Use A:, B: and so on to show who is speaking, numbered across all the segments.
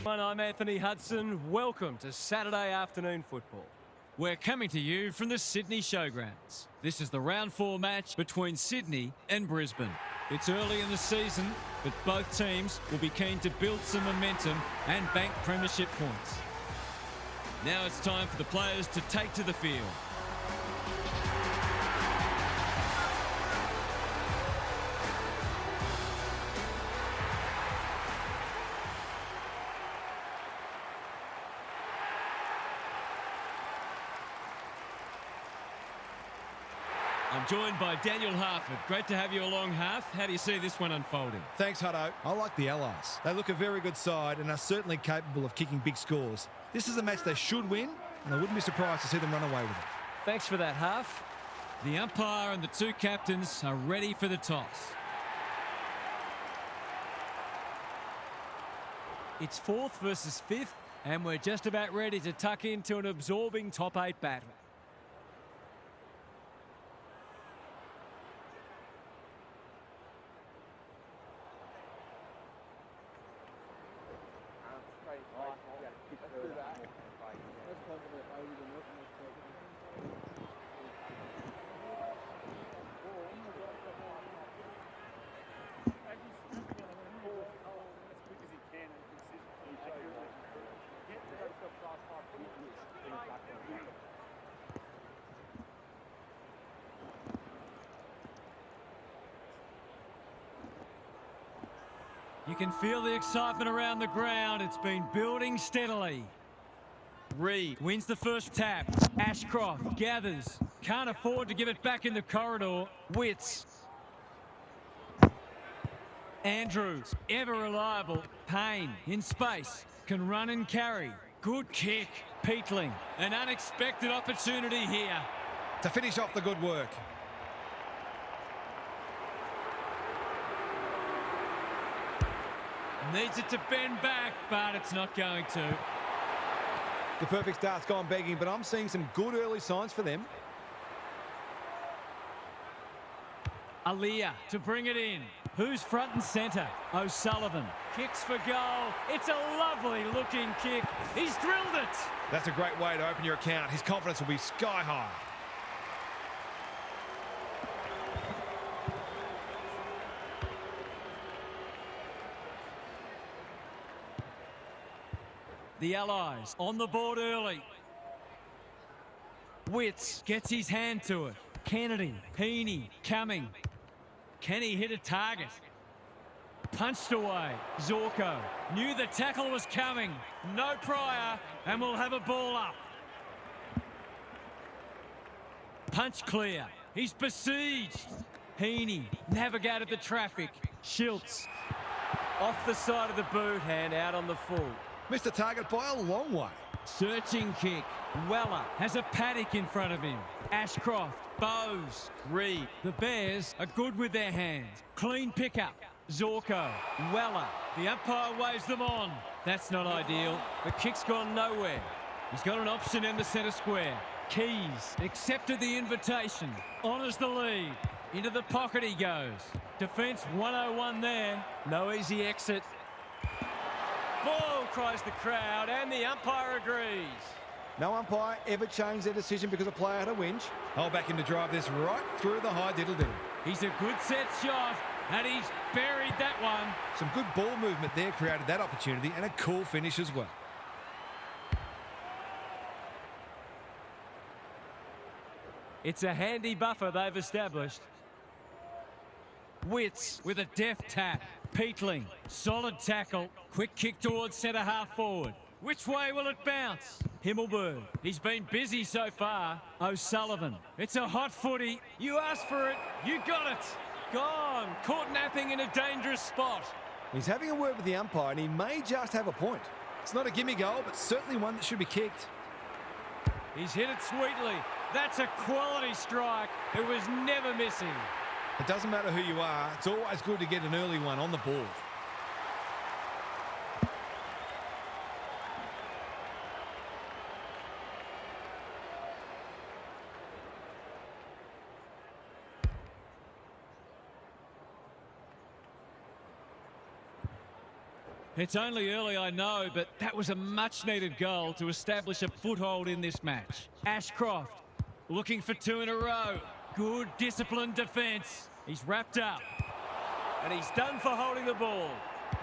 A: I'm Anthony Hudson. Welcome to Saturday afternoon football.
B: We're coming to you from the Sydney Showgrounds. This is the round 4 match between Sydney and Brisbane. It's early in the season, but both teams will be keen to build some momentum and bank premiership points. Now it's time for the players to take to the field. I'm joined by Daniel Harford. Great to have you along, Harf. How do you see this one unfolding?
C: Thanks, Hutto. I like the Allies. They look a very good side and are certainly capable of kicking big scores. This is a match they should win, and I wouldn't be surprised to see them run away with it.
A: Thanks for that, Harf.
B: The umpire and the two captains are ready for the toss.
A: It's 4th versus 5th, and we're just about ready to tuck into an absorbing top 8 battle.
B: You can feel the excitement around the ground. It's been building steadily. Reed wins the first tap. Ashcroft gathers. Can't afford to give it back in the corridor. Wits. Andrews, ever reliable. Payne in space. Can run and carry. Good kick. Peatling. An unexpected opportunity here.
C: To finish off the good work.
B: Needs it to bend back, but it's not going to.
C: The perfect start's gone begging, but I'm seeing some good early signs for them.
B: Aaliyah to bring it in. Who's front and centre? O'Sullivan. Kicks for goal. It's a lovely looking kick. He's drilled it.
C: That's a great way to open your account. His confidence will be sky high.
B: The Allies on the board early. Witts gets his hand to it. Kennedy, Heaney, coming. Can he hit a target? Punched away. Zorko knew the tackle was coming. No prior, and we'll have a ball up. Punch clear. He's besieged. Heaney navigated the traffic. Schiltz
A: Off the side of the boot, hand out on the full.
C: Missed the target by a long way.
B: searching kick. Weller has a paddock in front of him. Ashcroft, Bowes, Reed. The Bears are good with their hands. Clean pickup. Zorko, Weller. The umpire waves them on. That's not ideal. The kick's gone nowhere. He's got an option in the centre square. Keys accepted the invitation. Honours the lead. Into the pocket he goes. Defence 101 there.
A: No easy exit. Ball, cries the crowd, and the umpire agrees.
C: No umpire ever changed their decision because a player had a whinge. I'll back him to drive this right through the high diddle-diddle.
B: He's a good set shot, and he's buried that one.
C: Some good ball movement there created that opportunity, and a cool finish as well.
A: It's a handy buffer they've established.
B: Witts with a deft tap. Peatling, solid tackle. Quick kick towards centre half forward. Which way will it bounce? Himmelberg, he's been busy so far. O'Sullivan, it's a hot footy. You asked for it, you got it.
A: Gone, caught napping in a dangerous spot.
C: He's having a word with the umpire, and he may just have a point. It's not a gimme goal, but certainly one that should be kicked.
A: He's hit it sweetly. That's a quality strike. It was never missing.
C: It doesn't matter who you are, it's always good to get an early one on the board.
B: It's only early, I know, but that was a much-needed goal to establish a foothold in this match. Ashcroft looking for 2 in a row. Good disciplined defence. He's wrapped up.
A: And he's done for holding the ball.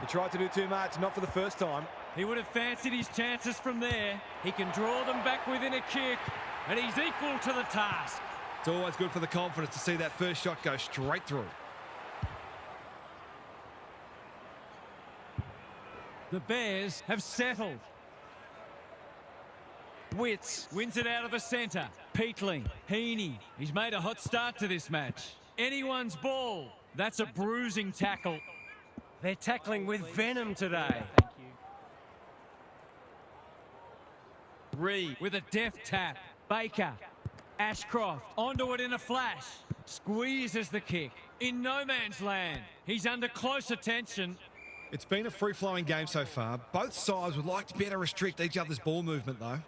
D: He tried to do too much, not for the first time.
B: He would have fancied his chances from there. He can draw them back within a kick, and he's equal to the task.
C: It's always good for the confidence to see that first shot go straight through.
B: The Bears have settled. Witts wins it out of the centre. Peatling, Heaney. He's made a hot start to this match. Anyone's ball. That's a bruising tackle.
A: They're tackling with venom today.
B: Reed with a deft tap. Baker. Ashcroft onto it in a flash. Squeezes the kick. In no man's land. He's under close attention.
C: It's been a free-flowing game so far. Both sides would like to better restrict each other's ball movement, though.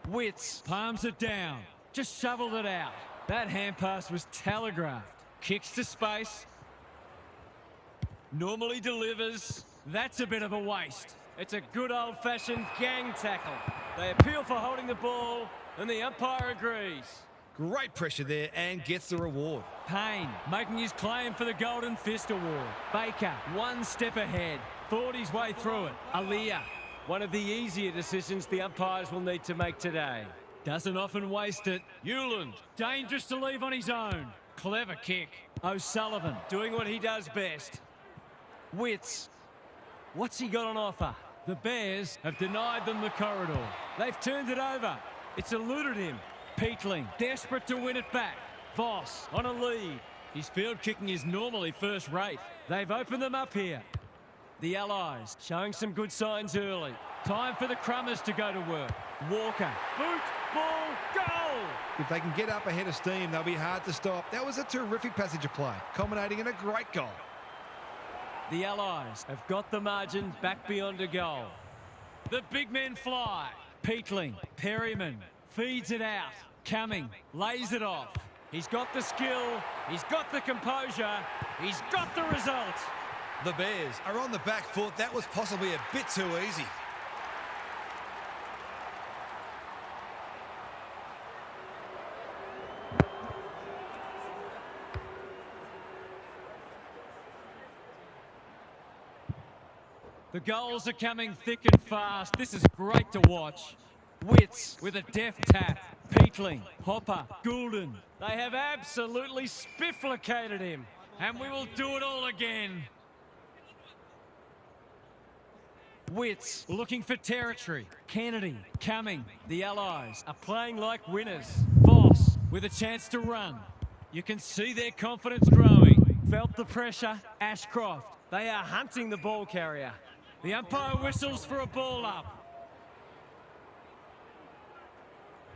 B: Witts palms it down. Just shoveled it out. That hand pass was telegraphed. Kicks to space. Normally delivers. That's a bit of a waste.
A: It's a good old-fashioned gang tackle. They appeal for holding the ball, and the umpire agrees.
C: Great pressure there and gets the reward.
B: Payne making his claim for the Golden Fist Award. Baker, one step ahead. Thought his way through it. Aaliyah.
A: One of the easier decisions the umpires will need to make today.
B: Doesn't often waste it. Hewland, dangerous to leave on his own. Clever kick. O'Sullivan,
A: Doing what he does best.
B: Witts. What's he got on offer? The Bears have denied them the corridor.
A: They've turned it over. It's eluded him.
B: Peatling, desperate to win it back. Voss on a lead. His field kicking is normally first rate. They've opened them up here. The Allies
A: Showing some good signs early.
B: time for the Crummers to go to work. Walker, boot, ball, goal!
C: If they can get up ahead of steam, they'll be hard to stop. That was a terrific passage of play, culminating in a great goal.
B: The Allies
A: Have got the margin back beyond a goal.
B: The big men fly. Peatling, Perryman, feeds it out. Cumming, lays it off.
A: He's got the skill. He's got the composure. He's got the result.
C: The Bears are on the back foot. That was possibly a bit too easy.
B: The goals are coming thick and fast. This is great to watch. Witts with a deft tap. Peatling, Hopper, Goulden.
A: They have absolutely spifflicated him.
B: And we will do it all again. Witts looking for territory. Kennedy, Cumming. The Allies
A: Are playing like winners.
B: Voss with a chance to run. You can see their confidence growing.
A: Felt the pressure.
B: Ashcroft.
A: They are hunting the ball carrier.
B: The umpire whistles for a ball up.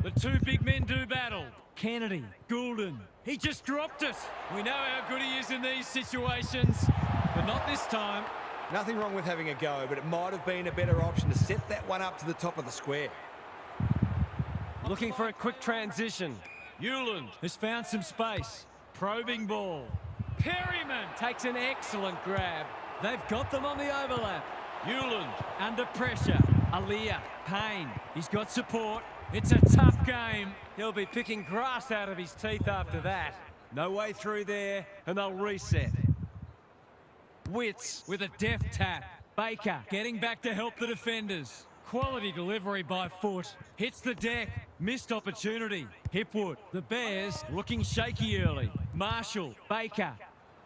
B: The two big men do battle. Kennedy, Goulden. He just dropped it. We know how good he is in these situations, but not this time.
D: Nothing wrong with having a go, but it might have been a better option to set that one up to the top of the square.
A: Looking for a quick transition.
B: Hewland has found some space. Probing ball. Perryman
A: Takes an excellent grab.
B: They've got them on the overlap. Hewland under pressure. Aaliyah, Payne. He's got support. It's a tough game.
A: He'll be picking grass out of his teeth after that. No way through there, and they'll reset.
B: Witts with a deft tap. Baker getting back to help the defenders. Quality delivery by foot. Hits the deck. Missed opportunity. Hipwood. The Bears looking shaky early. Marshall. Baker.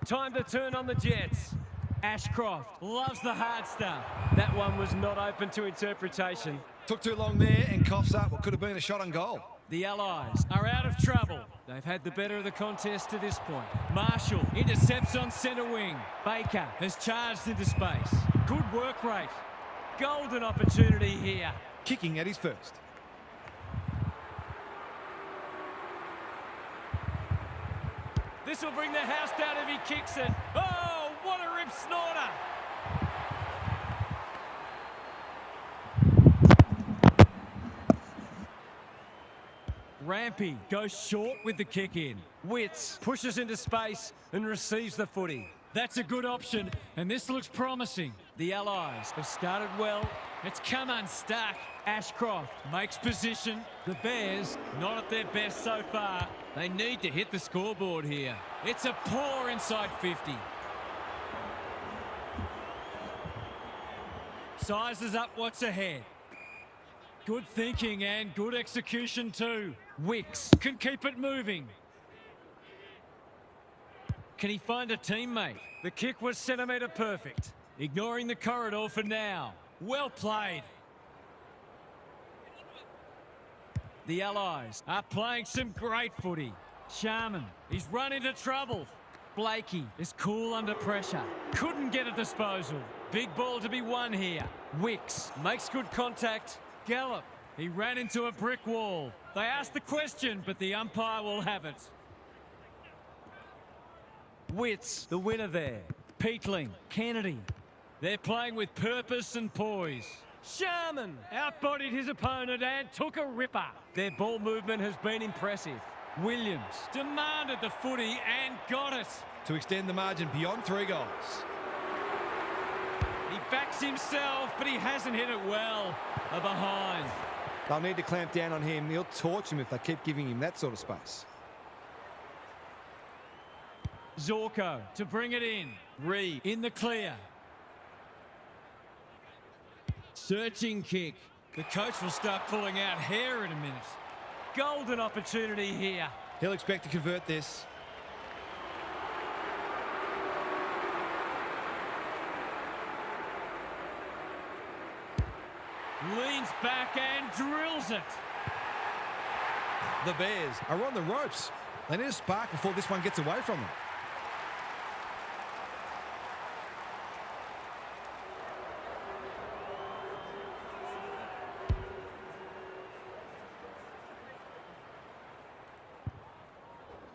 A: Time to turn on the Jets.
B: Ashcroft loves the hard stuff.
A: That one was not open to interpretation.
C: Took too long there and coughs up what could have been a shot on goal.
B: The Allies are out of trouble.
A: They've had the better of the contest to this point.
B: Marshall intercepts on centre wing. Baker has charged into space. Good work rate. Golden opportunity here.
C: Kicking at his first.
A: This will bring the house down if he kicks it. Oh, what a rip snorter.
B: Rampy goes short with the kick in.
A: Witts pushes into space and receives the footy. That's a good option, and this looks promising.
B: The Allies have started well.
A: It's come unstuck.
B: Ashcroft makes position. The Bears not at their best so far. They need to hit the scoreboard here.
A: It's a poor inside 50. Sizes up what's ahead. Good thinking and good execution too.
B: Wicks
A: Can keep it moving.
B: Can he find a teammate?
A: The kick was centimetre perfect. Ignoring the corridor for now. Well played.
B: The Allies
A: Are playing some great footy.
B: Sharman.
A: He's run into trouble.
B: Blakey
A: Is cool under pressure. Couldn't get a disposal.
B: big ball to be won here. Wicks makes good contact.
A: Gallop. He ran into a brick wall. They asked the question, but the umpire will have it.
B: Witts the winner there. Peatling, Kennedy.
A: They're playing with purpose and poise. Sharman outbodied his opponent and took a ripper.
B: Their ball movement has been impressive. Williams
A: Demanded the footy and got it.
C: To extend the margin beyond 3 goals.
A: He backs himself, but he hasn't hit it well. A behind.
D: They'll need to clamp down on him. He'll torch him if they keep giving him that sort of space.
B: Zorko
A: To bring it in.
B: Reed
A: In the clear.
B: searching kick.
A: The coach will start pulling out hair in a minute. Golden opportunity here.
C: He'll expect to convert this.
A: Leans back and drills it.
C: The Bears are on the ropes. They need a spark before this one gets away from them.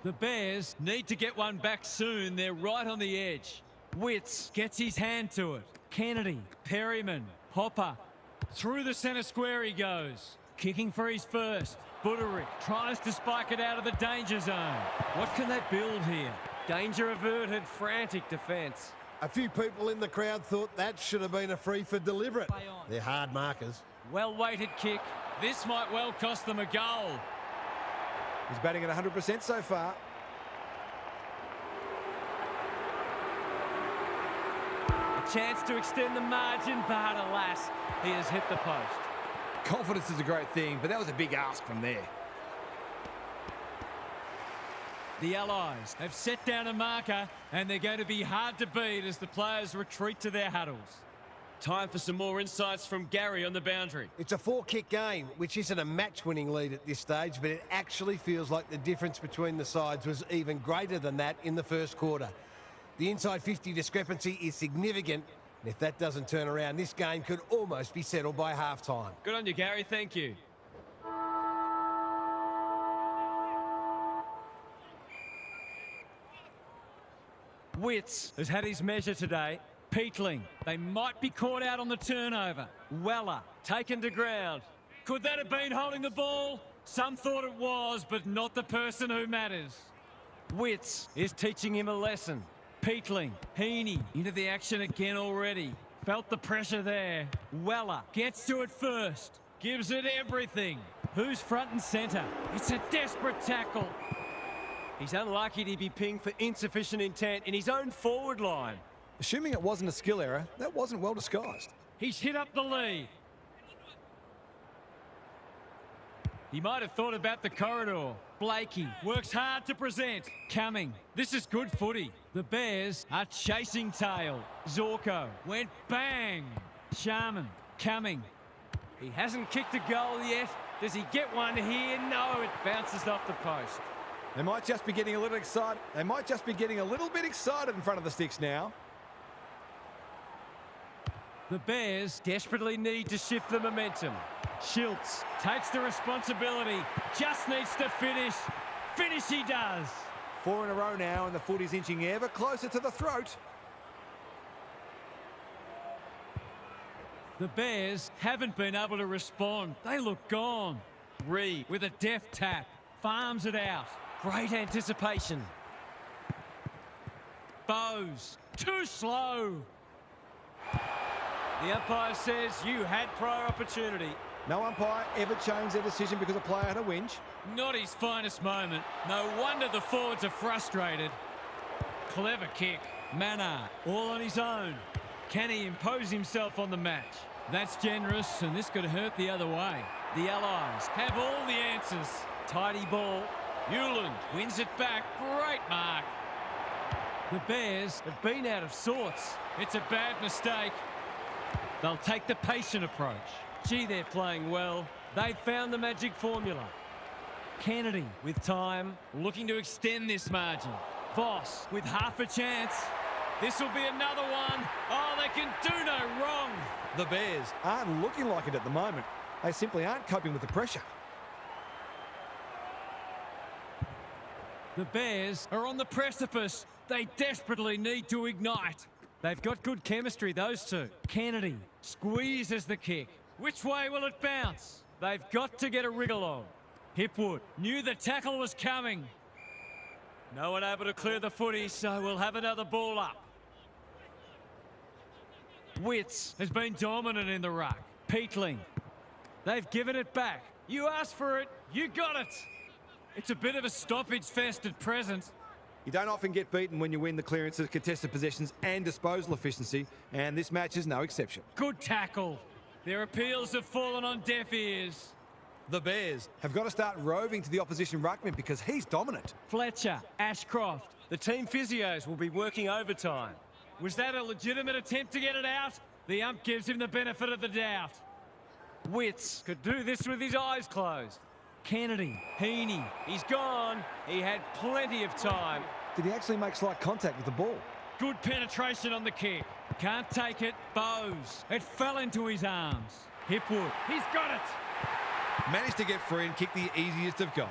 B: The Bears need to get one back soon. They're right on the edge. Witts gets his hand to it. Kennedy, Perryman, Hopper.
A: Through the centre square he goes.
B: Kicking for his first. Buderick tries to spike it out of the danger zone. What can they build here? Danger averted, frantic defence.
E: A few people in the crowd thought that should have been a free for deliberate. They're hard markers.
B: Well-weighted kick.
A: This might well cost them a goal.
D: He's batting at 100% so far.
B: A chance to extend the margin, but alas, he has hit the post.
D: Confidence is a great thing, but that was a big ask from there.
B: The Allies
A: They've set down a marker, and they're going to be hard to beat as the players retreat to their huddles.
B: Time for some more insights from Gary on the boundary.
E: It's a 4-kick game, which isn't a match-winning lead at this stage, but it actually feels like the difference between the sides was even greater than that in the first quarter. The inside 50 discrepancy is significant, and if that doesn't turn around, this game could almost be settled by half-time.
B: Good on you, Gary. Thank you. Witts has had his measure today. Peatling.
A: They might be caught out on the turnover.
B: Weller taken to ground.
A: Could that have been holding the ball? Some thought it was, but not the person who matters.
B: Witts is teaching him a lesson. Peatling. Heaney into the action again already.
A: Felt the pressure there.
B: Weller
A: Gets to it first. Gives it everything.
B: who's front and centre.
A: It's a desperate tackle.
B: He's unlucky to be pinged for insufficient intent in his own forward line.
D: Assuming it wasn't a skill error, that wasn't well disguised.
A: He's hit up the lead. He might have thought about the corridor.
B: Blakey
A: Works hard to present.
B: coming.
A: This is good footy.
B: The Bears are chasing tail. Zorko
A: Went bang.
B: Sharman coming. He hasn't kicked a goal yet. Does he get one here? No, it bounces off the post.
D: They might just be getting a little excited. They might just be getting a little bit excited in front of the sticks now.
B: The Bears desperately need to shift the momentum. Schultz
A: Takes the responsibility. Just needs to finish. Finish he does.
D: 4 in a row now, and the footy's inching ever closer to the throat.
A: The Bears haven't been able to respond. They look gone.
B: Reed
A: With a deft tap. Farms it out.
B: great anticipation. Bowes
A: Too slow.
B: The umpire says you had prior opportunity.
D: No umpire ever changed their decision because a player had a whinge.
A: Not his finest moment. No wonder the forwards are frustrated. Clever kick.
B: Manor, all on his own. Can he impose himself on the match?
A: That's generous, and this could hurt the other way.
B: The Allies
A: Have all the answers.
B: tidy ball.
A: Newland wins it back. Great mark.
B: The Bears have been out of sorts.
A: It's a bad mistake.
B: They'll take the patient approach. Gee, they're playing well. They've found the magic formula. Kennedy with time,
A: Looking to extend this margin.
B: Voss with half a chance.
A: This will be another one. Oh, they can do no wrong.
D: The Bears aren't looking like it at the moment. They simply aren't coping with the pressure.
A: The Bears are on the precipice. They desperately need to ignite.
B: They've got good chemistry, those two. Kennedy squeezes the kick.
A: Which way will it bounce?
B: They've got to get a wriggle on. Hipwood
A: Knew the tackle was coming.
B: no one able to clear the footy, so we'll have another ball up.
A: Witts has been dominant in the ruck.
B: Peatling. They've given it back.
A: You asked for it, you got it. It's a bit of a stoppage fest at present.
D: You don't often get beaten when you win the clearances, contested possessions and disposal efficiency, and this match is no exception.
A: Good tackle. Their appeals have fallen on deaf ears.
D: The Bears have got to start roving to the opposition ruckman because he's dominant.
B: Fletcher, Ashcroft. The team physios will be working overtime.
A: Was that a legitimate attempt to get it out? The ump gives him the benefit of the doubt.
B: Witts could do this with his eyes closed. Kennedy, Heaney, he's gone. He had plenty of time.
D: Did he actually make slight contact with the ball?
A: Good penetration on the kick.
B: Can't take it. Bowes.
A: It fell into his arms.
B: Hipwood.
A: He's got it.
C: Managed to get free and kick the easiest of goals.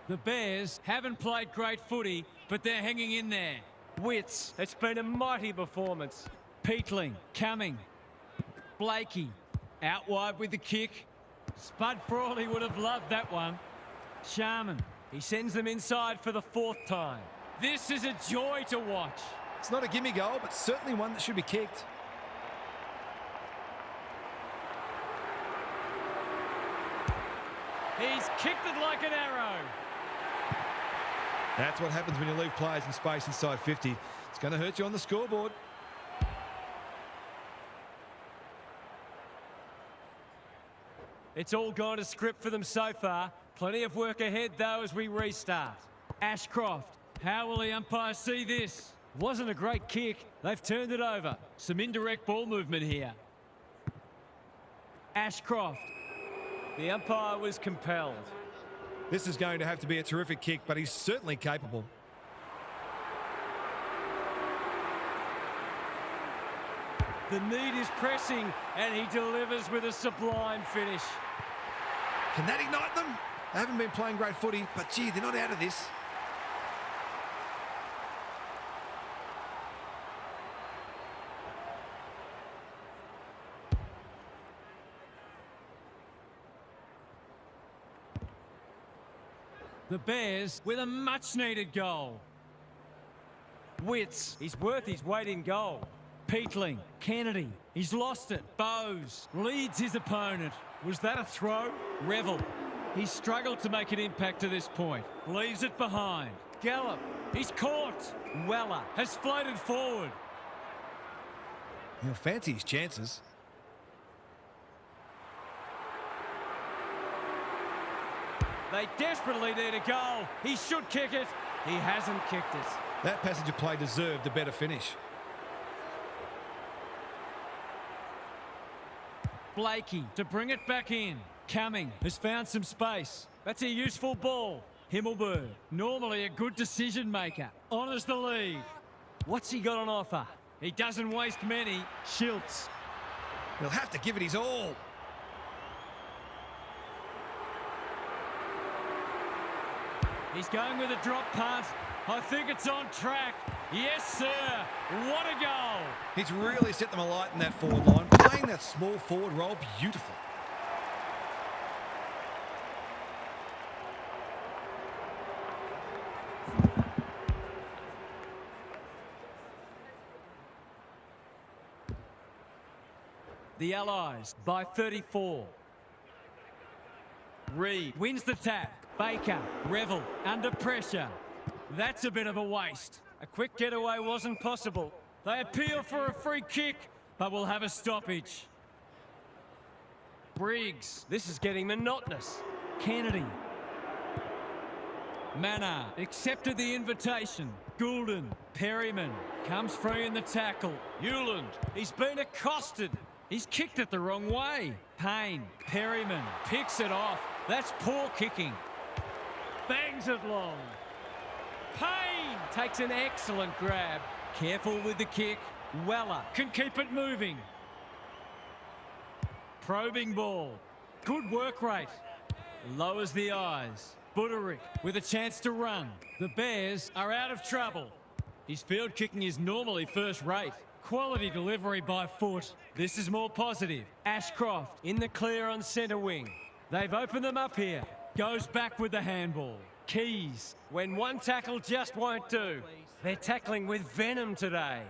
A: The Bears haven't played great footy, but they're hanging in there.
B: Witts. It's been a mighty performance. Peatling. Coming. Blakey.
A: Out wide with the kick. Spud Frawley would have loved that one.
B: Sharman. He sends them inside for the fourth time.
A: This is a joy to watch.
C: It's not a gimme goal, but certainly one that should be kicked.
A: He's kicked it like an arrow.
C: That's what happens when you leave players in space inside 50. It's going to hurt you on the scoreboard.
B: It's all gone to script for them so far. Plenty of work ahead, though, as we restart. Ashcroft.
A: How will the umpire see this?
B: Wasn't a great kick. They've turned it over.
A: Some indirect ball movement here.
B: Ashcroft. The umpire was compelled.
C: This is going to have to be a terrific kick, but he's certainly capable.
B: The need is pressing, and he delivers with a sublime finish.
C: Can that ignite them? They haven't been playing great footy, but gee, they're not out of this.
A: The Bears with a much-needed goal.
B: Witts. He's worth his weight in goal. Peatling. Kennedy. He's lost it. Bowes leads his opponent. Was that a throw?
A: Revel. He's struggled to make an impact to this point. Leaves it behind.
B: Gallop.
A: He's caught.
B: Weller.
A: Has floated forward.
C: He'll fancy his chances.
B: They desperately need a goal. He should kick it. He hasn't kicked it.
C: That passage of play deserved a better finish.
B: Blakey to bring it back in. Cumming has found some space. That's a useful ball. Himmelberg,
A: Normally a good decision maker. Honours the lead.
B: what's he got on offer?
A: He doesn't waste many.
B: Schiltz.
C: He'll have to give it his all.
A: He's going with a drop punt. I think it's on track. Yes, sir. What a goal.
C: He's really set them alight in that forward line, playing that small forward role beautifully.
B: The Allies by 34. Reed wins the tap. Baker, Revel, under pressure.
A: That's a bit of a waste. A quick getaway wasn't possible. They appeal for a free kick, but will have a stoppage. Briggs. This is getting monotonous.
B: Kennedy. Manor accepted the invitation. Goulden, Perryman comes free in the tackle.
A: Hewland. He's been accosted. He's kicked it the wrong way.
B: Payne, Perryman
A: Picks it off.
B: That's poor kicking.
A: Bangs it long. Payne takes an excellent grab.
B: Careful with the kick. Weller
A: Can keep it moving. Probing ball. Good work rate. Lowers the eyes. Buderick with a chance to run. The Bears are out of trouble. His field kicking is normally first rate. Quality delivery by foot. This is more positive. Ashcroft in the clear on centre wing. They've opened them up here. Goes back with the handball. Keys. When one tackle just won't do. They're tackling with venom today.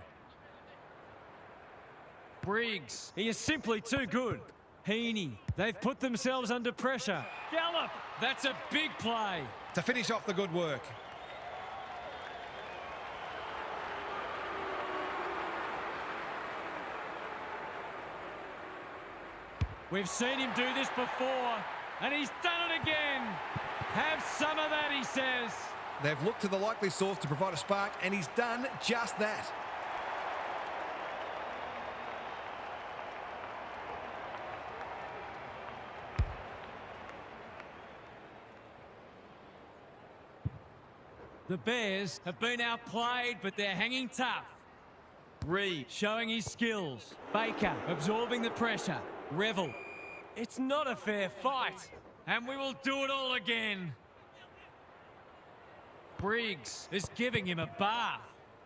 A: Briggs. He is simply too good. Heaney. They've put themselves under pressure. Gallop. That's a big play.
C: To finish off the good work.
A: We've seen him do this before, and he's done it again. Have some of that, he says.
C: They've looked to the likely source to provide a spark, and he's done just that.
A: The Bears have been outplayed, but they're hanging tough. Reed showing his skills. Baker absorbing the pressure. Revel. It's not a fair fight, and we will do it all again. Briggs is giving him a bath.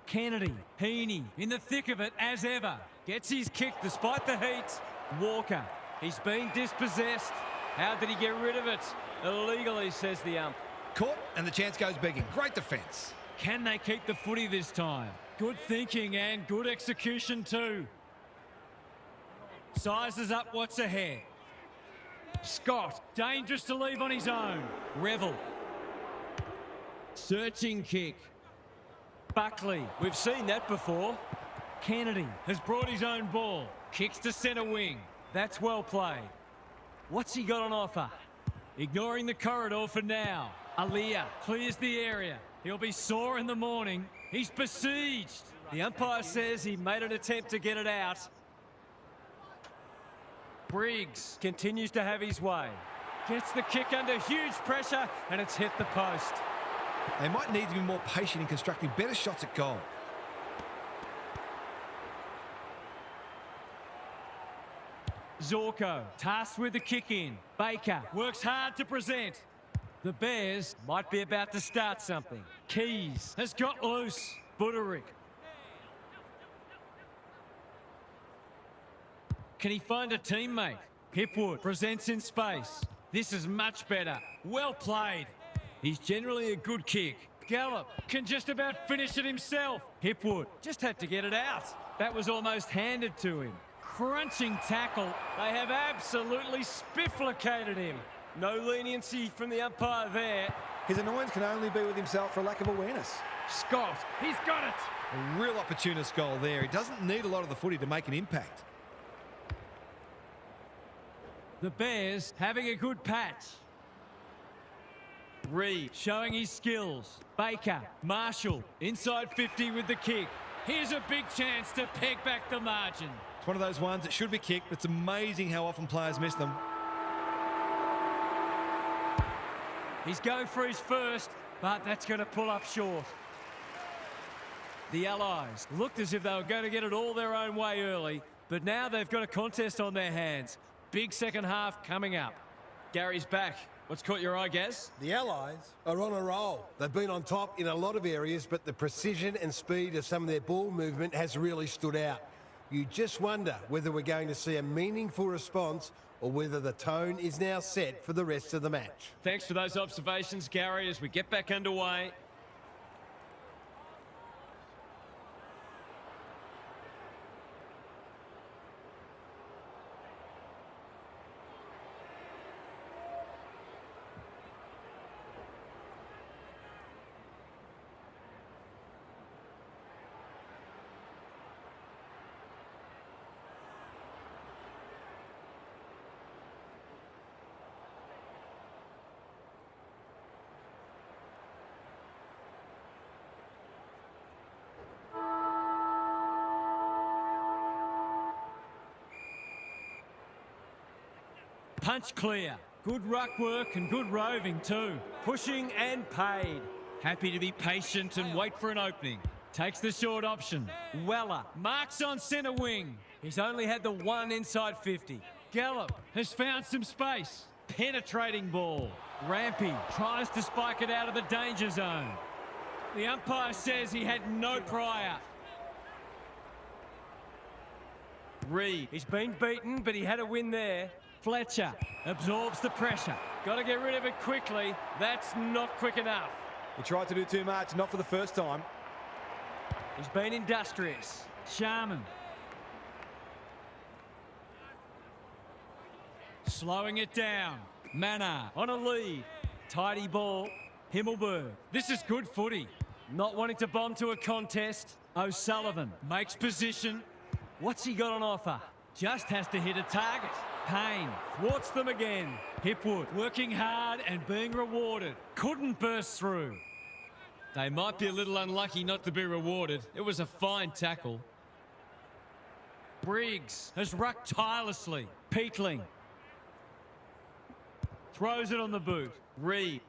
A: Kennedy, Heaney in the thick of it as ever. Gets his kick despite the heat. Walker, he's been dispossessed. How did he get rid of it? Illegally, says the ump.
C: Caught, and the chance goes begging. Great defence.
A: Can they keep the footy this time? Good thinking and good execution too. Sizes up what's ahead. Scott, dangerous to leave on his own. Revel. Searching kick. Buckley, we've seen that before. Kennedy has brought his own ball. Kicks to centre wing. That's well played. What's he got on offer? Ignoring the corridor for now. Alia clears the area. He'll be sore in the morning. He's besieged. The umpire says he made an attempt to get it out. Briggs continues to have his way. Gets the kick under huge pressure, and it's hit the post.
C: They might need to be more patient in constructing better shots at goal.
A: Zorko tasked with the kick in. Baker works hard to present. The Bears might be about to start something. Keys has got loose. Buderick. Can he find a teammate? Hipwood presents in space. This is much better. Well played. He's generally a good kick. Gallop can just about finish it himself. Hipwood just had to get it out. That was almost handed to him. Crunching tackle. They have absolutely spifflicated him. No leniency from the umpire there.
D: His annoyance can only be with himself for a lack of awareness.
A: Scott, he's got it.
C: A real opportunist goal there. He doesn't need a lot of the footy to make an impact.
A: The Bears having a good patch. Reed showing his skills. Baker, Marshall, inside 50 with the kick. Here's a big chance to peg back the margin.
C: It's one of those ones that should be kicked, but it's amazing how often players miss them.
A: He's going for his first, but that's going to pull up short. The Allies looked as if they were going to get it all their own way early, but now they've got a contest on their hands. Big second half coming up. Gary's back. What's caught your eye, Gaz?
E: The Allies are on a roll. They've been on top in a lot of areas, but the precision and speed of some of their ball movement has really stood out. You just wonder whether we're going to see a meaningful response or whether the tone is now set for the rest of the match.
A: Thanks for those observations, Gary, as we get back underway. Punch clear. Good ruck work and good roving too. Pushing and paid. Happy to be patient and wait for an opening. Takes the short option. Weller marks on centre wing. He's only had the one inside 50. Gallop has found some space. Penetrating ball. Rampy tries to spike it out of the danger zone. The umpire says he had no prior. Reed, he's been beaten, but he had a win there. Fletcher absorbs the pressure. Got to get rid of it quickly. That's not quick enough.
D: He tried to do too much, not for the first time.
A: He's been industrious. Sharman. Slowing it down. Manor on a lead. Tidy ball. Himmelberg. This is good footy. Not wanting to bomb to a contest. O'Sullivan makes position. What's he got on offer? Just has to hit a target. Payne thwarts them again. Hipwood working hard and being rewarded. Couldn't burst through. They might be a little unlucky not to be rewarded. It was a fine tackle. Briggs has rucked tirelessly. Peatling throws it on the boot. Reed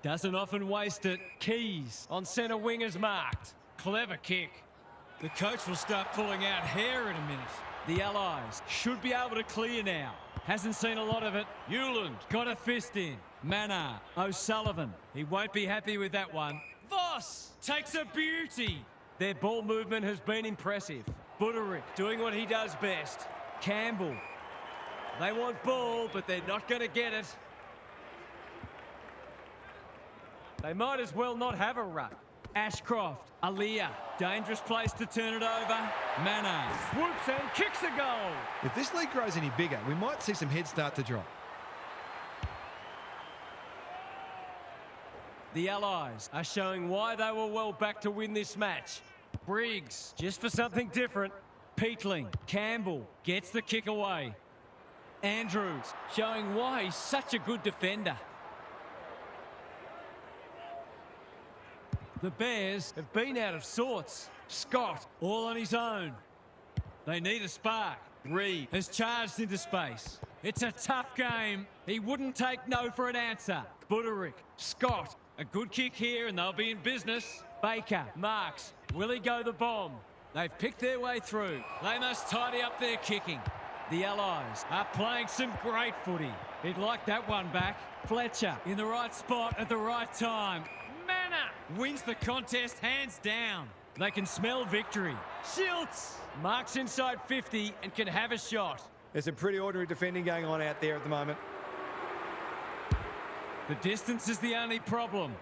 A: doesn't often waste it. Keys on centre wing is marked. Clever kick. The coach will start pulling out hair in a minute. The Allies should be able to clear now. Hasn't seen a lot of it. Hewland got a fist in. Manor, O'Sullivan. He won't be happy with that one. Voss takes a beauty. Their ball movement has been impressive. Buderick doing what he does best. Campbell. They want ball, but they're not going to get it. They might as well not have a ruck. Ashcroft, Aliyah, dangerous place to turn it over. Manor swoops and kicks a goal.
C: If this league grows any bigger, we might see some heads start to drop.
A: The Allies are showing why they were well back to win this match. Briggs, just for something different. Peatling, Campbell gets the kick away. Andrews, showing why he's such a good defender. The Bears have been out of sorts. Scott, all on his own. They need a spark. Reed has charged into space. It's a tough game. He wouldn't take no for an answer. Buderick, Scott, a good kick here and they'll be in business. Baker, marks. Will he go the bomb? They've picked their way through. They must tidy up their kicking. The Allies are playing some great footy. He'd like that one back. Fletcher in the right spot at the right time. Wins the contest hands down. They can smell victory. Schiltz marks inside 50 and can have a shot.
D: There's some pretty ordinary defending going on out there at the moment.
A: The distance is the only problem.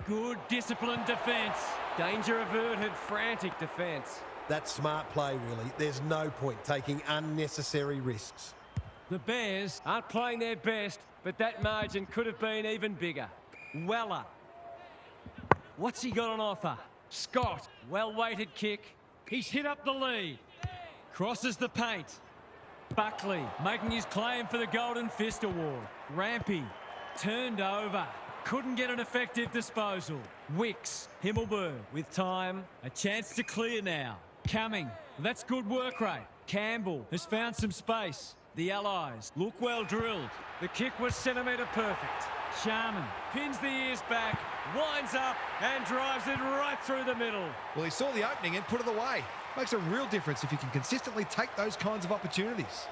A: Good disciplined defence. Danger averted, frantic defence.
E: That's smart play, really. There's no point taking unnecessary risks.
A: The Bears aren't playing their best, but that margin could have been even bigger. Weller. What's he got on offer? Scott, well-weighted kick. He's hit up the lead. Crosses the paint. Buckley making his claim for the Golden Fist Award. Rampy turned over. Couldn't get an effective disposal. Wicks, Himmelberg with time. A chance to clear now. Coming. That's good work rate. Campbell has found some space. The Allies look well drilled. The kick was centimetre perfect. Sharman pins the ears back, winds up and drives it right through the middle.
C: Well, he saw the opening and put it away. Makes a real difference if you can consistently take those kinds of opportunities.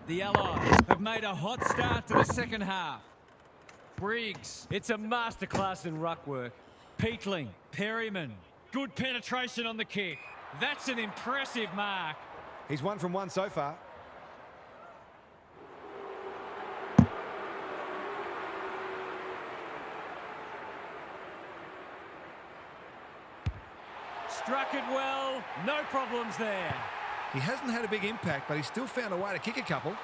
B: The Allies have made a hot start to the second half. Briggs, it's a masterclass in ruck work. Peatling, Perryman.
A: Good penetration on the kick. That's an impressive mark.
D: He's 1 from 1 so far.
A: Struck it well. No problems there.
C: He hasn't had a big impact, but he's still found a way to kick a couple.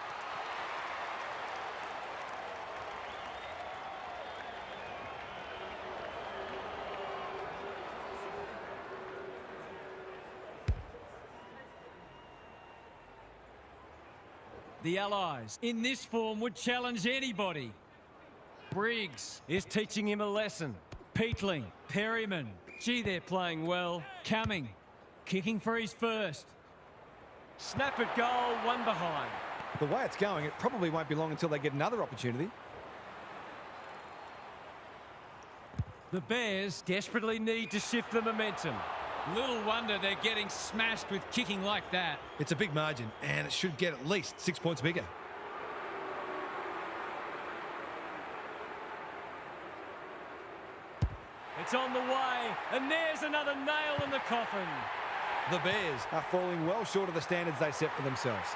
B: The Allies, in this form, would challenge anybody. Briggs is teaching him a lesson. Peatling, Perryman. Gee, they're playing well. Cumming, kicking for his first. Snap at goal, 1 behind.
D: The way it's going, it probably won't be long until they get another opportunity.
B: The Bears desperately need to shift the momentum.
A: Little wonder they're getting smashed with kicking like that.
C: It's a big margin, and it should get at least 6 points bigger.
B: It's on the way, and there's another nail in the coffin.
D: The Bears are falling well short of the standards they set for themselves.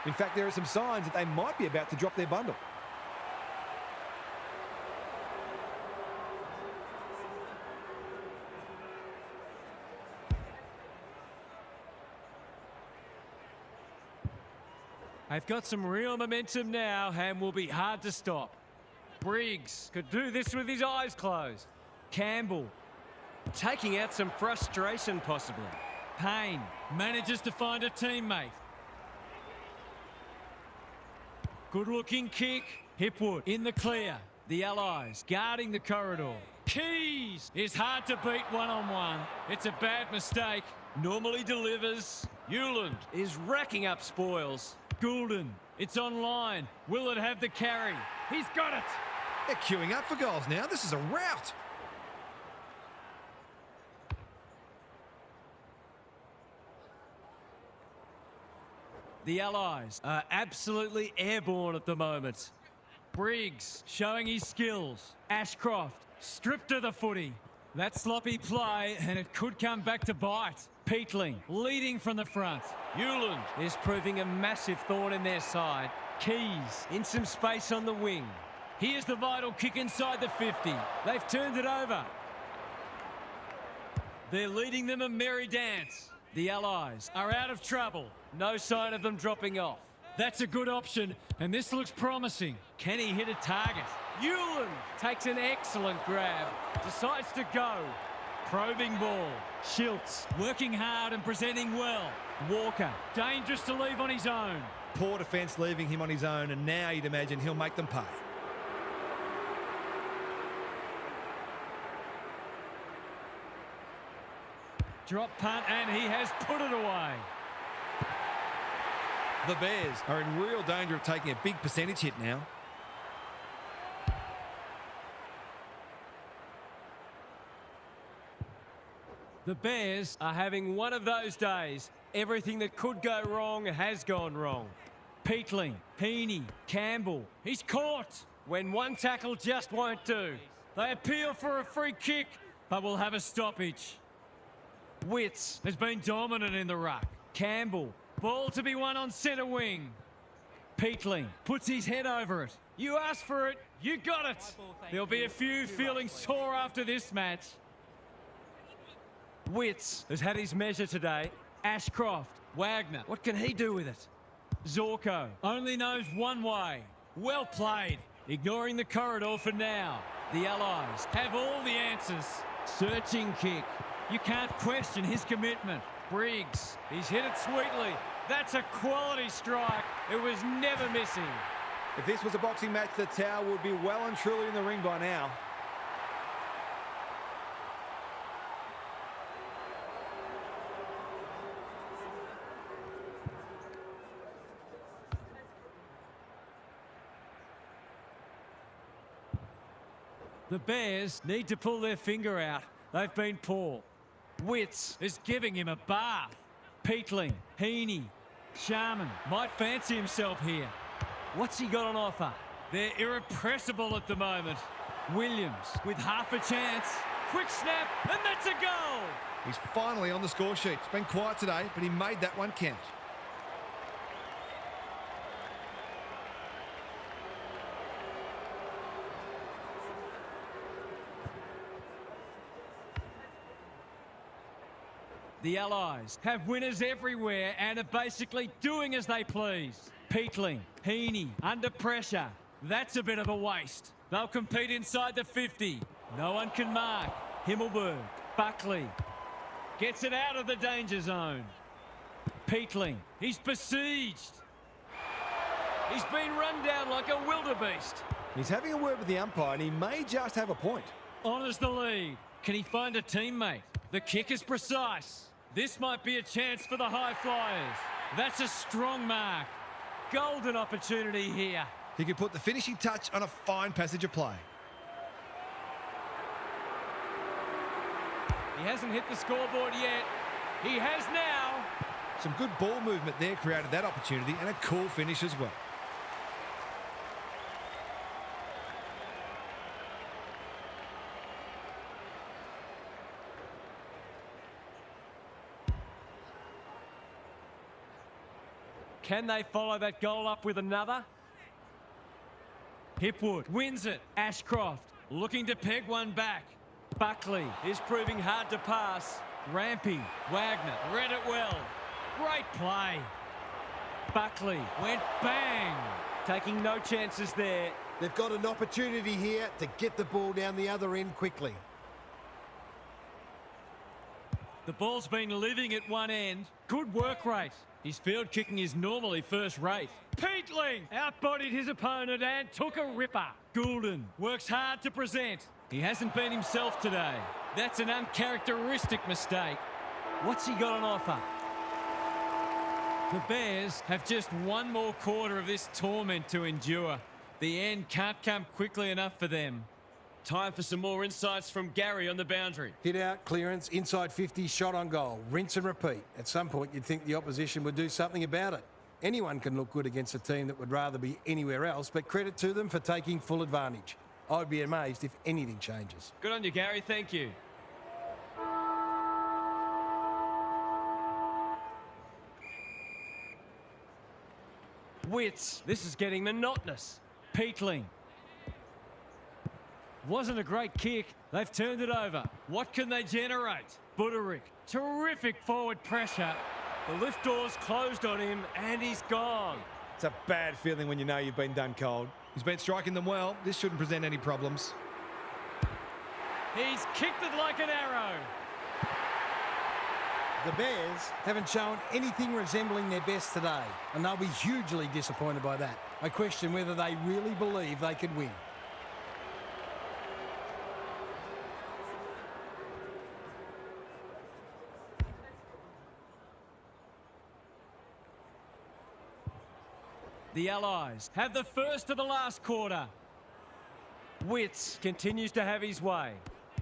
D: In fact, there are some signs that they might be about to drop their bundle.
B: They've got some real momentum now and will be hard to stop. Briggs could do this with his eyes closed. Campbell taking out some frustration possibly. Payne
A: Manages to find a teammate.
B: good looking kick. Hipwood in the clear. The Allies guarding the corridor.
A: Keys is hard to beat one-on-one. It's a bad mistake.
B: Normally delivers. Hewland is racking up spoils. Goulden, it's online. Will it have the carry? He's got it.
C: They're queuing up for goals now. This is a rout.
B: The Allies are absolutely airborne at the moment. Briggs showing his skills. Ashcroft stripped of the footy. That sloppy play, and it could come back to bite. Peatling leading from the front. Hewland is proving a massive thorn in their side. Keys in some space on the wing. Here's the vital kick inside the 50. They've turned it over. They're leading them a merry dance. The Allies are out of trouble. No sign of them dropping off.
A: That's a good option, and this looks promising.
B: Can he hit a target? Hewland takes an excellent grab. Decides to go. Probing ball. Schiltz working hard and presenting well. Walker dangerous to leave on his own.
C: Poor defence leaving him on his own, and now you'd imagine he'll make them pay.
B: Drop punt, and he has put it away.
C: The Bears are in real danger of taking a big percentage hit now.
B: The Bears are having one of those days. Everything that could go wrong has gone wrong. Peatling, Heaney, Campbell. He's caught when one tackle just won't do. They appeal for a free kick, but will have a stoppage. Witts has been dominant in the ruck. Campbell, ball to be won on centre wing. Peatling puts his head over it. You asked for it, you got it. There'll be a few feeling sore after this match. Witts has had his measure today. Ashcroft, Wagner, what can he do with it? Zorko only knows one way. Well played. Ignoring the corridor for now. The Allies have all the answers. Searching kick. You can't question his commitment. Briggs, he's hit it sweetly. That's a quality strike. It was never missing.
D: If this was a boxing match, the towel would be well and truly in the ring by now.
B: The Bears need to pull their finger out. They've been poor. Witts is giving him a bath. Peatling, Heaney, Sharman might fancy himself here. What's he got on offer?
A: They're irrepressible at the moment.
B: Williams with half a chance.
A: Quick snap, and that's a goal.
C: He's finally on the score sheet. It's been quiet today, but he made that one count.
B: The Allies have winners everywhere and are basically doing as they please. Peatling, Heaney, under pressure.
A: That's a bit of a waste. They'll compete inside the 50. No one can mark.
B: Himmelberg, Buckley,
A: Gets it out of the danger zone.
B: Peatling.
A: He's besieged. He's been run down like a wildebeest.
D: He's having a word with the umpire, and he may just have a point.
A: Honours the lead. Can he find a teammate? The kick is precise. This might be a chance for the high flyers. That's a strong mark. Golden opportunity here.
C: He could put the finishing touch on a fine passage of play.
A: He hasn't hit the scoreboard yet. He has now.
C: Some good ball movement there created that opportunity, and a cool finish as well.
B: Can they follow that goal up with another?
A: Hipwood wins it. Ashcroft looking to peg one back.
B: Buckley is proving hard to pass. Rampy,
A: Wagner read it well. Great play.
B: Buckley
A: Went bang.
B: taking no chances there.
E: They've got an opportunity here to get the ball down the other end quickly.
A: The ball's been living at one end. Good work rate. His field kicking is normally first rate. Peatling outbodied his opponent and took a ripper. Goulden works hard to present. He hasn't been himself today. That's an uncharacteristic mistake.
B: What's he got on offer?
A: The Bears have just one more quarter of this torment to endure. The end can't come quickly enough for them. Time for some more insights from Gary on the boundary.
E: Hit out, clearance, inside 50, shot on goal. Rinse and repeat. At some point, you'd think the opposition would do something about it. Anyone can look good against a team that would rather be anywhere else, but credit to them for taking full advantage. I'd be amazed if anything changes.
A: Good on you, Gary. Thank you.
B: Wits. This is getting monotonous. Peatling.
A: Wasn't a great kick. They've turned it over. What can they generate? Buderick. Terrific forward pressure. The lift door's closed on him and he's gone.
D: It's a bad feeling when you know you've been done cold.
C: He's been striking them well. This shouldn't present any problems.
A: He's kicked it like an arrow.
E: The Bears haven't shown anything resembling their best today, and they'll be hugely disappointed by that. I question whether they really believe they could win.
B: The Allies have the first of the last quarter. Wits continues to have his way.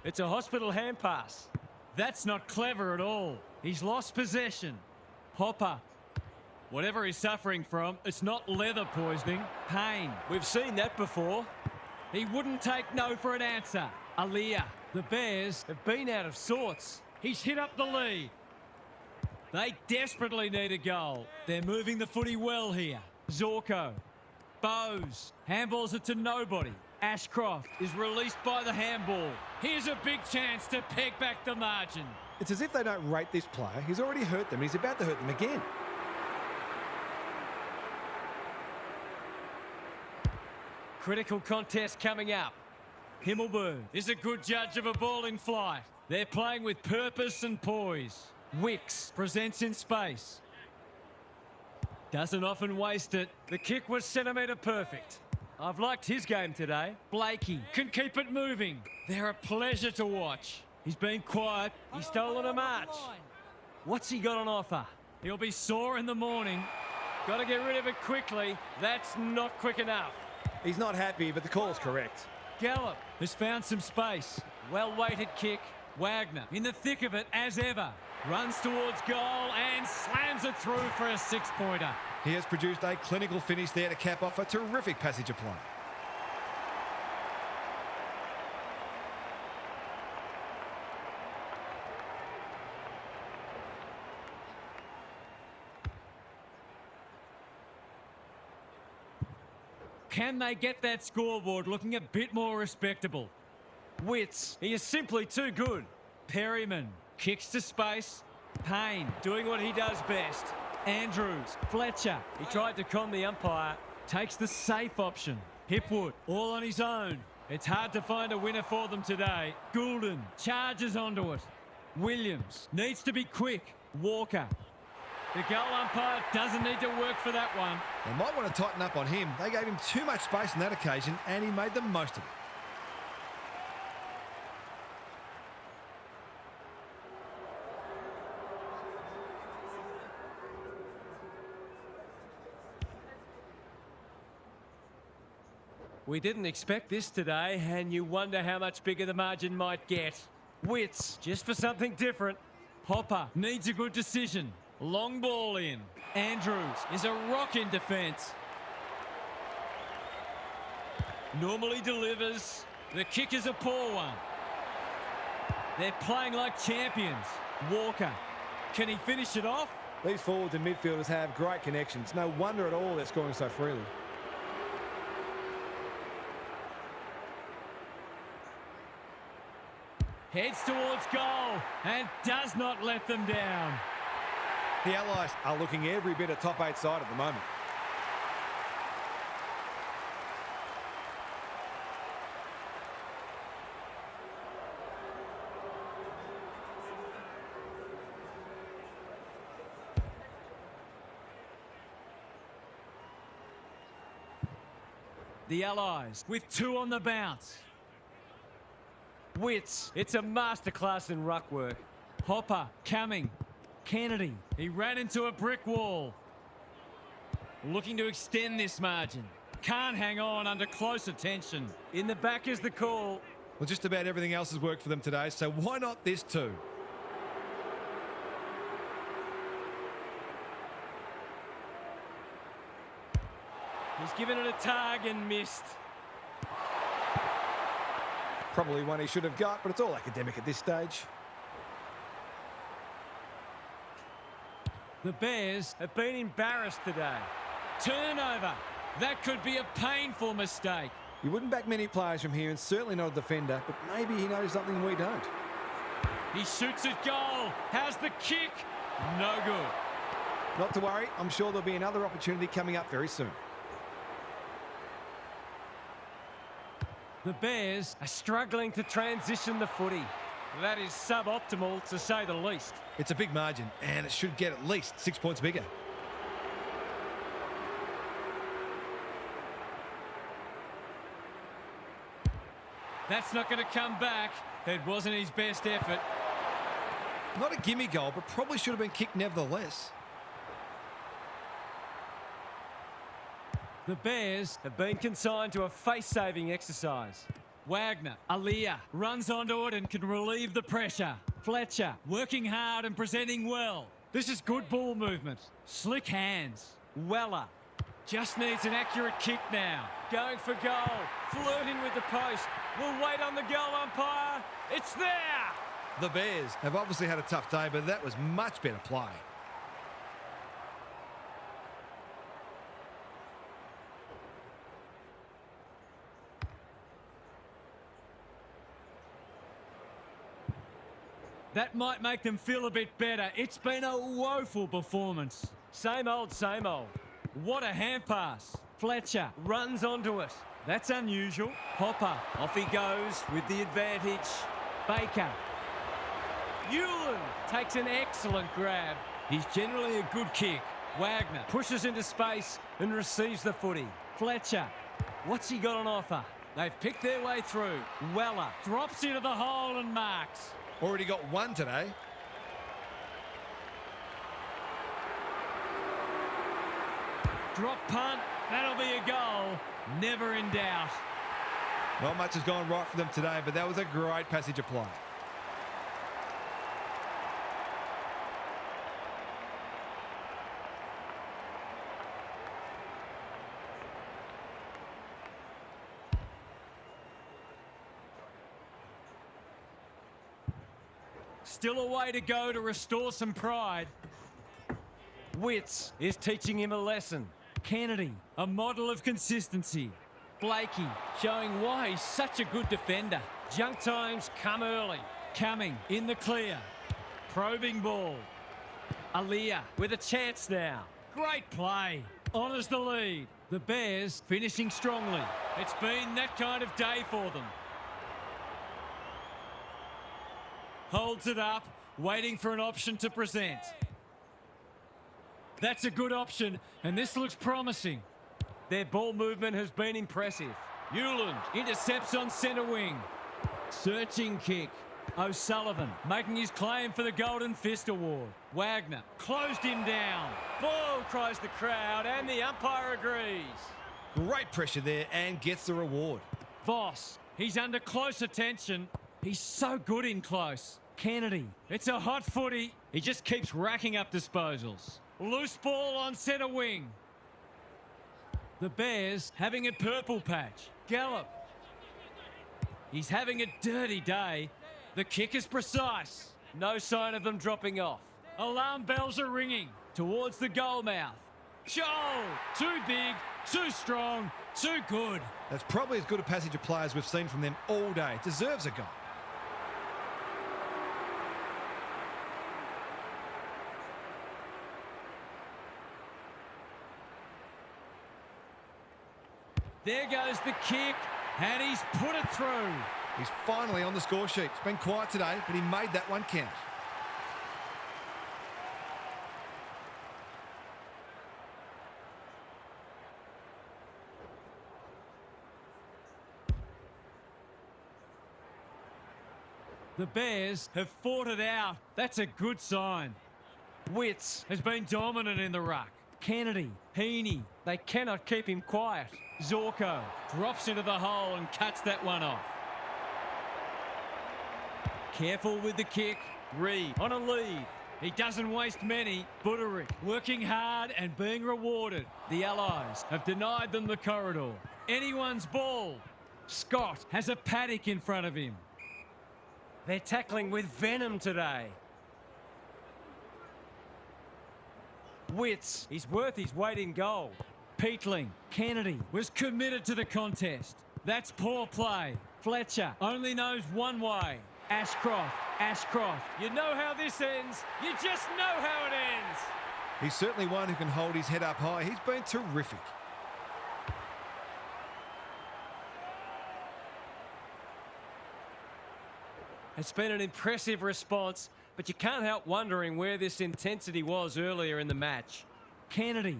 B: It's a hospital hand pass.
A: That's not clever at all. He's lost possession.
B: Hopper.
A: Whatever he's suffering from, it's not leather poisoning.
B: Payne. We've seen that before.
A: He wouldn't take no for an answer.
B: Alia.
A: The Bears have been out of sorts. He's hit up the lead. They desperately need a goal. They're moving the footy well here.
B: Zorko.
A: Bowes handballs it to nobody.
B: Ashcroft
A: Is released by the handball. Here's a big chance to peg back the margin.
D: It's as if they don't rate this player. He's already hurt them. He's about to hurt them again.
B: Critical contest coming up. Himmelberg.
A: Is a good judge of a ball in flight. They're playing with purpose and poise.
B: Wicks.
A: Presents in space. Doesn't often waste it. The kick was centimetre perfect. I've liked his game today.
B: Blakey.
A: Can keep it moving. They're a pleasure to watch. He's been quiet.
B: He's stolen a march. What's he got on offer?
A: He'll be sore in the morning. Got to get rid of it quickly. That's not quick enough.
D: He's not happy, but the call's correct.
A: Gallup has found some space.
B: Well-weighted kick.
A: Wagner in the thick of it as ever. Runs towards goal and slams it through for a 6-pointer.
C: He has produced a clinical finish there to cap off a terrific passage of play.
A: Can they get that scoreboard looking a bit more respectable? Witts, he is simply too good. Perryman kicks to space. Payne doing what he does best. Andrews, Fletcher, he tried to con the umpire, takes the safe option. Hipwood, all on his own. It's hard to find a winner for them today. Goulden charges onto it. Williams needs to be quick. Walker. The goal umpire doesn't need to work for that one.
C: They might want to tighten up on him. They gave him too much space on that occasion, and he made the most of it.
A: We didn't expect this today, and you wonder how much bigger the margin might get. Witts, just for something different. Hopper needs a good decision. Long ball in. Andrews is a rock in defence. Normally delivers. The kick is a poor one. They're playing like champions. Walker, can he finish it off?
D: These forwards and midfielders have great connections. No wonder at all they're scoring so freely.
A: Heads towards goal and does not let them down.
D: The Allies are looking every bit a top 8 side at the moment.
A: The Allies with 2 on the bounce. Witts, it's a masterclass in ruck work. Hopper coming. Kennedy, he ran into a brick wall. Looking to extend this margin. Can't hang on under close attention. In the back is the call.
C: Well, just about everything else has worked for them today, so why not this too?
A: He's given it a tug and missed.
D: Probably one he should have got, but it's all academic at this stage.
A: The Bears have been embarrassed today. Turnover. That could be a painful mistake.
D: You wouldn't back many players from here, and certainly not a defender, but maybe he knows something we don't.
A: He shoots at goal. How's the kick? No good.
D: Not to worry, I'm sure there'll be another opportunity coming up very soon.
A: The Bears are struggling to transition the footy. That is suboptimal, to say the least.
C: It's a big margin, and it should get at least 6 points bigger.
A: That's not going to come back. It wasn't his best effort.
C: Not a gimme goal, but probably should have been kicked nevertheless.
A: The Bears have been consigned to a face-saving exercise. Wagner, Aliyah, runs onto it and can relieve the pressure. Fletcher, working hard and presenting well. This is good ball movement. Slick hands. Weller, just needs an accurate kick now. Going for goal. Flirting with the post. We'll wait on the goal umpire. It's there!
C: The Bears have obviously had a tough day, but that was much better play.
A: That might make them feel a bit better. It's been a woeful performance. Same old, same old. What a hand pass. Fletcher runs onto it. That's unusual. Hopper, off he goes with the advantage. Baker. Ewan takes an excellent grab. He's generally a good kick. Wagner pushes into space and receives the footy. Fletcher, what's he got on offer? They've picked their way through. Weller drops into the hole and marks.
C: Already got one today.
A: Drop punt, that'll be a goal. Never in doubt.
C: Not much has gone right for them today, but that was a great passage of play.
B: Still a way to go to restore some pride. Witts is teaching him a lesson. Kennedy, a model of consistency. Blakey, showing why he's such a good defender. Junk times come early. Cumming in the clear. Probing ball. Aaliyah with a chance now. Great play. Honours the lead. The Bears finishing strongly.
A: It's been that kind of day for them. Holds it up, waiting for an option to present. That's a good option, and this looks promising.
B: Their ball movement has been impressive.
A: Newland intercepts on centre wing.
B: Searching kick. O'Sullivan making his claim for the Golden Fist Award.
A: Wagner closed him down.
B: Ball, cries the crowd, and the umpire agrees.
C: Great pressure there and gets the reward.
A: Voss, he's under close attention. He's so good in close.
B: Kennedy.
A: It's a hot footy. He just keeps racking up disposals. Loose ball on centre wing. The Bears having a purple patch. Gallup. He's having a dirty day. The kick is precise.
B: No sign of them dropping off.
A: Alarm bells are ringing.
B: Towards the goal mouth.
A: Joel, too big, too strong, too good.
C: That's probably as good a passage of play as we've seen from them all day. Deserves a goal.
A: There goes the kick, and he's put it through.
C: He's finally on the score sheet. It's been quiet today, but he made that one count.
A: The Bears have fought it out. That's a good sign.
B: Witts
A: Has been dominant in the ruck.
B: Kennedy, Heaney, they cannot keep him quiet.
A: Zorko drops into the hole and cuts that one off. Careful with the kick. Reed on a lead. He doesn't waste many. Buderick working hard and being rewarded. The Allies have denied them the corridor. Anyone's ball. Scott has a paddock in front of him.
B: They're tackling with venom today. Witts, he's worth his weight in gold.
A: Peatling, Kennedy was committed to the contest. That's poor play. Fletcher only knows one way. Ashcroft. You know how this ends. You just know how it ends.
C: He's certainly one who can hold his head up high. He's been terrific.
B: It's been an impressive response, but you can't help wondering where this intensity was earlier in the match.
A: Kennedy.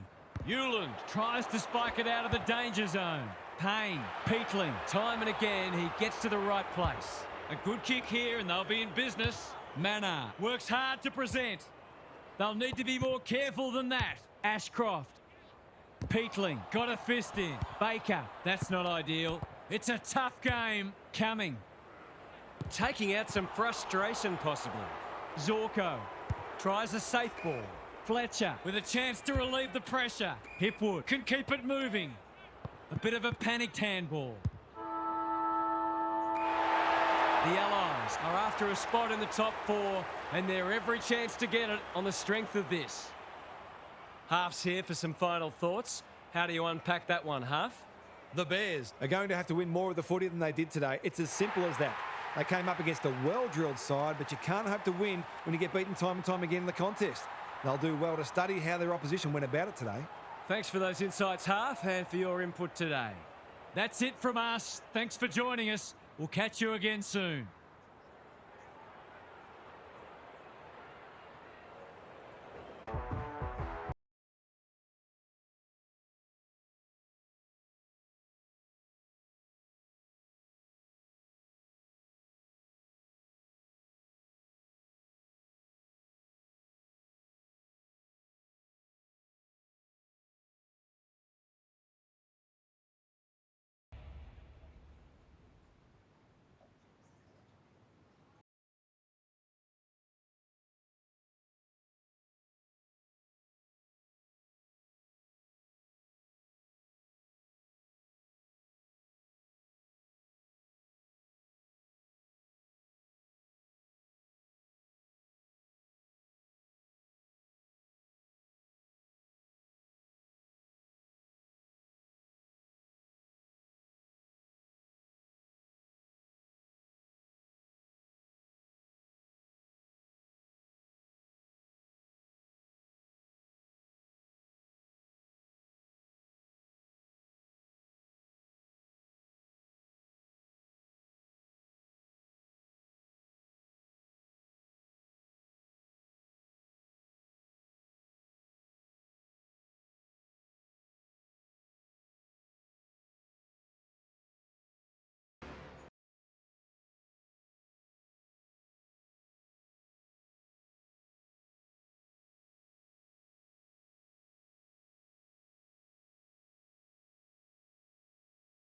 A: Newland tries to spike it out of the danger zone. Payne. Peatling. Time and again, he gets to the right place. A good kick here and they'll be in business. Manor works hard to present. They'll need to be more careful than that. Ashcroft. Peatling got a fist in. Baker. That's not ideal. It's a tough game. Coming.
B: Taking out some frustration possibly.
A: Zorko tries a safe ball. Fletcher with a chance to relieve the pressure. Hipwood can keep it moving. A bit of a panicked handball. The Allies are after a spot in the top four, and they're every chance to get it on the strength of this.
B: Half's here for some final thoughts. How do you unpack that one, Half?
D: The Bears are going to have to win more of the footy than they did today. It's as simple as that. They came up against a well-drilled side, but you can't hope to win when you get beaten time and time again in the contest. They'll do well to study how their opposition went about it today.
B: Thanks for those insights, Half, and for your input today.
A: That's it from us. Thanks for joining us. We'll catch you again soon.